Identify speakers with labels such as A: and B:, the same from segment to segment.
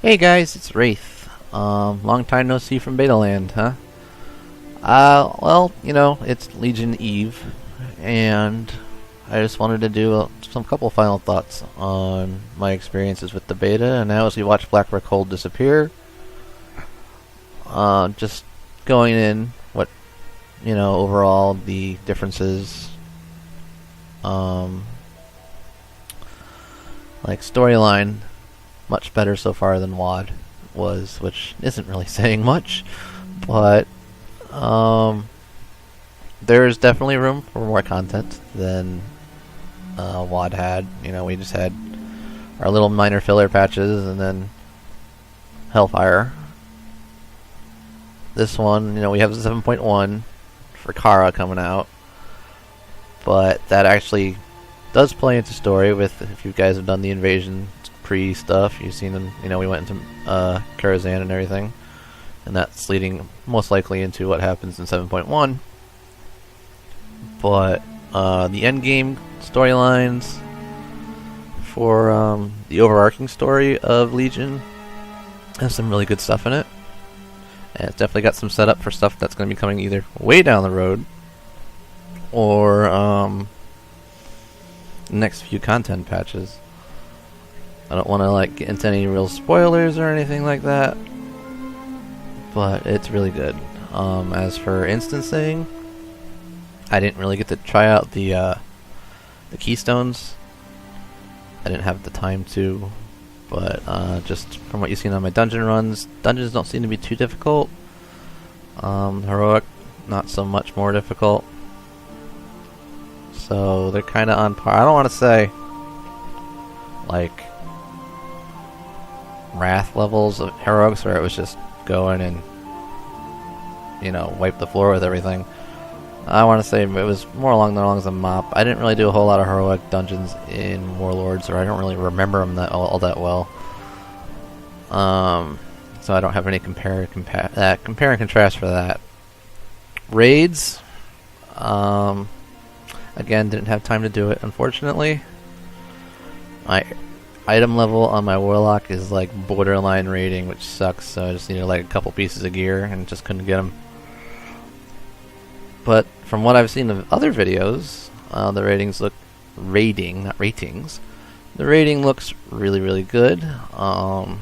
A: Hey guys, it's Wraith. Long time no see from Beta Land, huh? Well, it's Legion Eve, and I just wanted to do some couple final thoughts on my experiences with the beta, and now as we watch Blackrock Hold disappear, just going in, overall the differences, like storyline, much better so far than WoD was, which isn't really saying much, but there's definitely room for more content than WoD had. We just had our little minor filler patches and then Hellfire. This one, we have 7.1 for Kara coming out, but that actually does play into story with, if you guys have done the invasion pre-stuff, you've seen them, we went into Karazhan and everything, and that's leading most likely into what happens in 7.1. But the endgame storylines for the overarching story of Legion has some really good stuff in it, and it's definitely got some setup for stuff that's going to be coming either way down the road or the next few content patches. I don't want to get into any real spoilers or anything like that, but it's really good. As for instancing, I didn't really get to try out the keystones. I didn't have the time to, but just from what you've seen on my dungeon runs, dungeons don't seem to be too difficult. Heroic, not so much more difficult. So they're kind of on par. I don't want to say Wrath levels of heroics where it was just go in and wipe the floor with everything. I want to say it was more along the lines of mop. I didn't really do a whole lot of heroic dungeons in Warlords, or I don't really remember them all that well. So I don't have any compare and contrast for that. Raids, again, didn't have time to do it, unfortunately. My item level on my Warlock is borderline rating, which sucks, so I just needed a couple pieces of gear and just couldn't get them. But from what I've seen of other videos, the ratings look... Rating, not ratings. The rating looks really, really good. The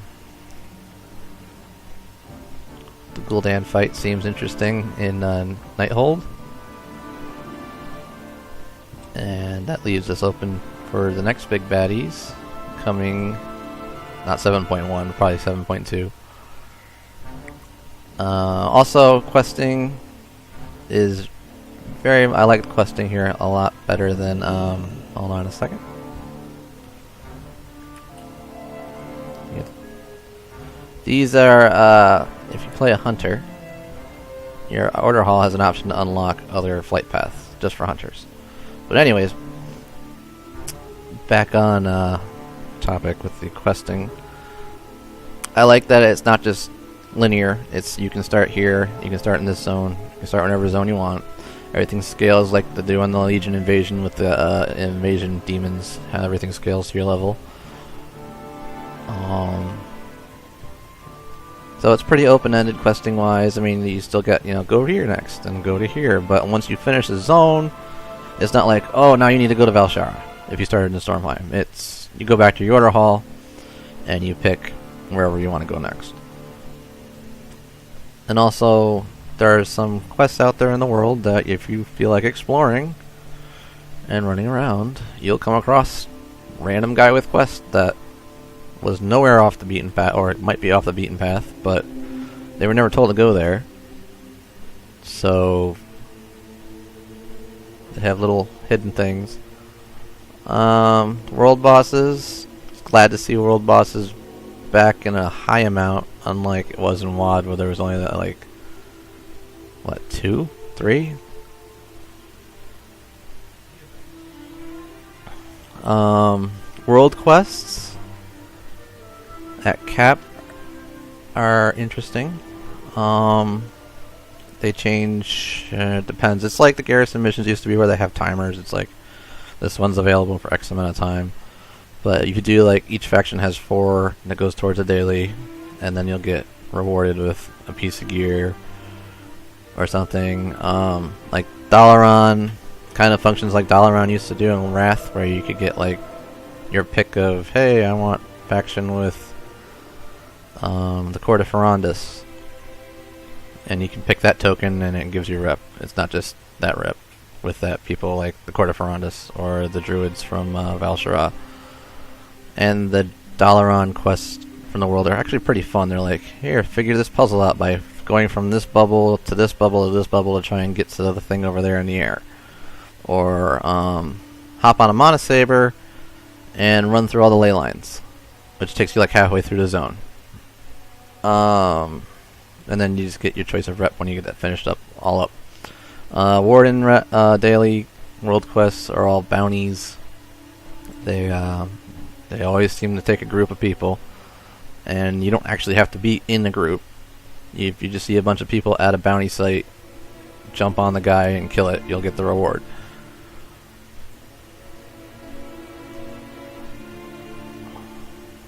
A: Gul'dan fight seems interesting in Nighthold. And that leaves us open for the next big baddies, coming, not 7.1, probably 7.2. Also, questing is I like the questing here a lot better than, hold on a second. Yep. These are, if you play a hunter, your order hall has an option to unlock other flight paths, just for hunters. But anyways, back on topic with the questing. I like that it's not just linear. You can start here, you can start in this zone, you can start whatever zone you want. Everything scales like they do on the Legion invasion with the invasion demons. How everything scales to your level. So it's pretty open-ended questing wise. I mean, you still get, go here next and go to here, but once you finish the zone, it's not like, oh, now you need to go to Valshara if you started in Stormheim. It's, you go back to your order hall and you pick wherever you want to go next. And also, there are some quests out there in the world that if you feel like exploring and running around, you'll come across random guy with quest that was nowhere off the beaten path, or it might be off the beaten path, but they were never told to go there. So they have little hidden things. World bosses, glad to see world bosses back in a high amount, unlike it was in WoD where there was only that 2? 3? World quests at Cap are interesting. They change, it depends. It's like the garrison missions used to be where they have timers. It's like, this one's available for X amount of time. But you could do like each faction has 4 that goes towards a daily, and then you'll get rewarded with a piece of gear or something. Like Dalaran kind of functions like Dalaran used to do in Wrath, where you could get like your pick of, hey, I want faction with the Court of Ferondus, and you can pick that token and it gives you rep. It's not just that rep with that people like the Court of Ferondus or the druids from Val'sharah. And the Dalaran quests from the world are actually pretty fun. They're like, here, figure this puzzle out by going from this bubble to this bubble to this bubble to try and get to the other thing over there in the air. Or hop on a Monosaber and run through all the ley lines, which takes you like halfway through the zone. And then you just get your choice of rep when you get that finished up, all up. Warden daily world quests are all bounties. They always seem to take a group of people, and you don't actually have to be in the group. If you just see a bunch of people at a bounty site, jump on the guy and kill it, you'll get the reward.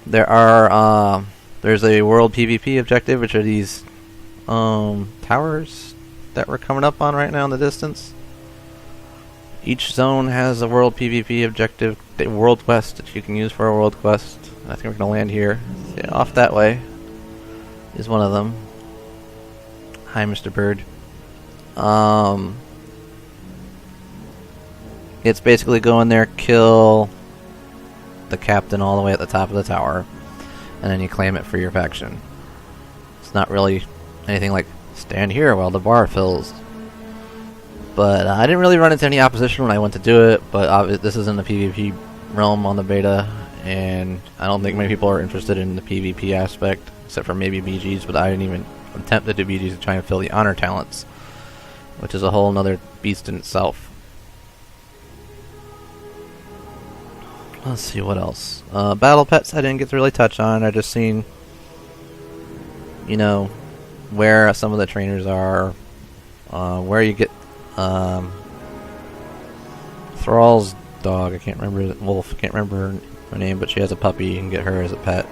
A: There's a world PvP objective, which are these towers that we're coming up on right now in the distance. Each zone has a world PvP objective, a world quest that you can use for a world quest. I think we're going to land here. Yeah, off that way is one of them. Hi, Mr. Bird. It's basically go in there, kill the captain all the way at the top of the tower, and then you claim it for your faction. It's not really anything like stand here while the bar fills. But I didn't really run into any opposition when I went to do it, but this is in the PvP realm on the beta, and I don't think many people are interested in the PvP aspect, except for maybe BGs, but I didn't even attempt to do BGs to try and fill the honor talents, which is a whole nother beast in itself. Let's see what else. Battle pets I didn't get to really touch on. I just seen, where some of the trainers are, where you get Thrall's dog. I can't remember, Wolf. I can't remember her name, but she has a puppy. You can get her as a pet,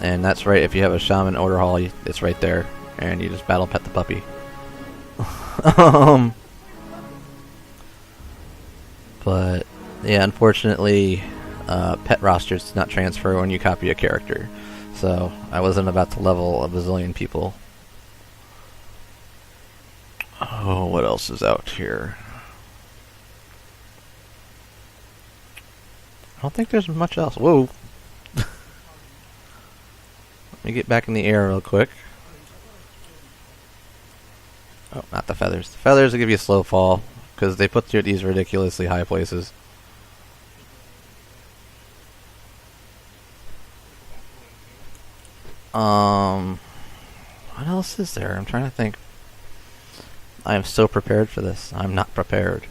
A: and that's right. If you have a shaman order hall, it's right there, and you just battle pet the puppy. But yeah, unfortunately, pet rosters do not transfer when you copy a character, so I wasn't about to level a bazillion people. Oh, what else is out here? I don't think there's much else. Whoa! Let me get back in the air real quick. Oh, not the feathers. The feathers will give you a slow fall, because they put you at these ridiculously high places. What else is there? I'm trying to think. I am so prepared for this. I'm not prepared.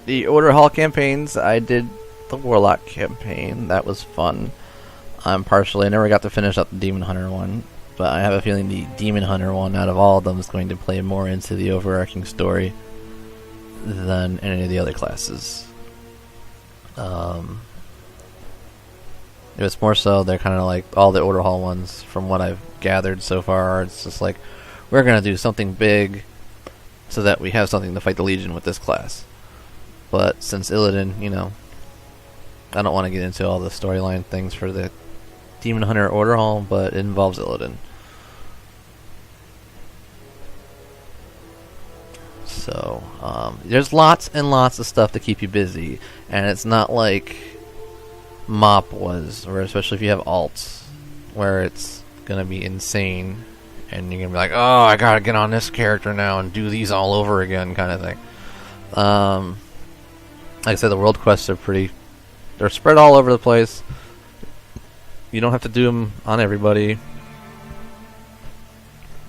A: The Order Hall campaigns, I did the Warlock campaign. That was fun. I never got to finish up the Demon Hunter one, but I have a feeling the Demon Hunter one, out of all of them, is going to play more into the overarching story than any of the other classes. It was more so they're kind of like all the Order Hall ones, from what I've gathered so far. It's just like, we're going to do something big so that we have something to fight the Legion with this class. But since Illidan, I don't want to get into all the storyline things for the Demon Hunter Order Hall, but it involves Illidan. So, there's lots and lots of stuff to keep you busy, and it's not like MoP was, or especially if you have alts, where it's gonna be insane, and you're gonna be like, oh, I gotta get on this character now and do these all over again, kind of thing. Like I said, the world quests are they're spread all over the place. You don't have to do them on everybody.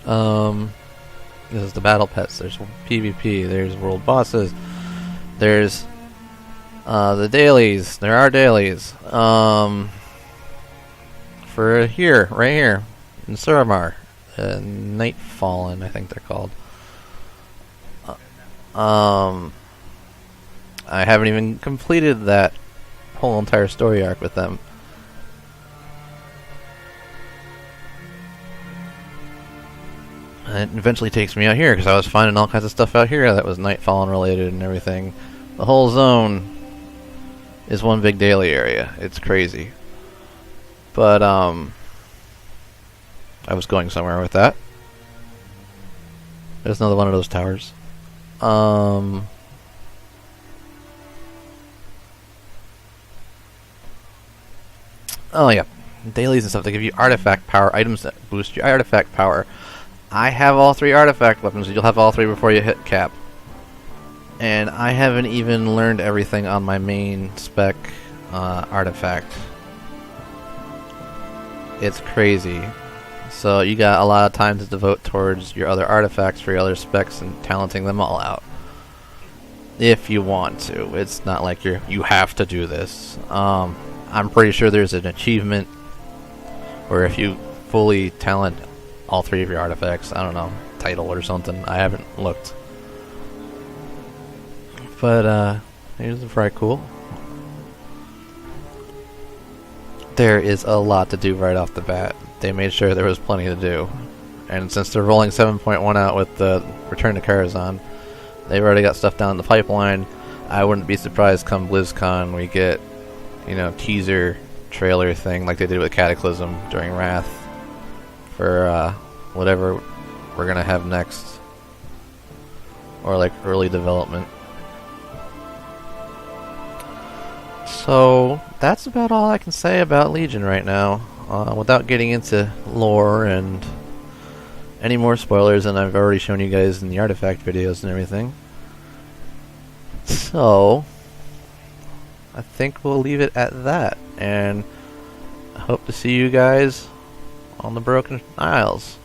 A: This is the battle pets. There's PvP. There's world bosses. There's the dailies. There are dailies. For here, right here, in Suramar, Nightfallen, I think they're called. I haven't even completed that whole entire story arc with them. And it eventually takes me out here, because I was finding all kinds of stuff out here that was Nightfallen related and everything. The whole zone is one big daily area. It's crazy. But, I was going somewhere with that. There's another one of those towers. Oh yeah, dailies and stuff. They give you artifact power, items that boost your artifact power. I have all 3 artifact weapons. You'll have all 3 before you hit cap. And I haven't even learned everything on my main spec artifact. It's crazy. So you got a lot of time to devote towards your other artifacts for your other specs and talenting them all out. If you want to. It's not like you have to do this. I'm pretty sure there's an achievement where if you fully talent all 3 of your artifacts, I don't know, title or something. I haven't looked. But, here's pretty cool. There is a lot to do right off the bat. They made sure there was plenty to do. And since they're rolling 7.1 out with the Return to Karazhan, they've already got stuff down the pipeline. I wouldn't be surprised come BlizzCon we get, you know, teaser trailer thing like they did with Cataclysm during Wrath for whatever we're gonna have next, or like early development. So that's about all I can say about Legion right now, without getting into lore and any more spoilers than I've already shown you guys in the artifact videos and everything. So I think we'll leave it at that, and I hope to see you guys on the Broken Isles.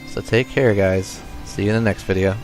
A: So take care, guys. See you in the next video.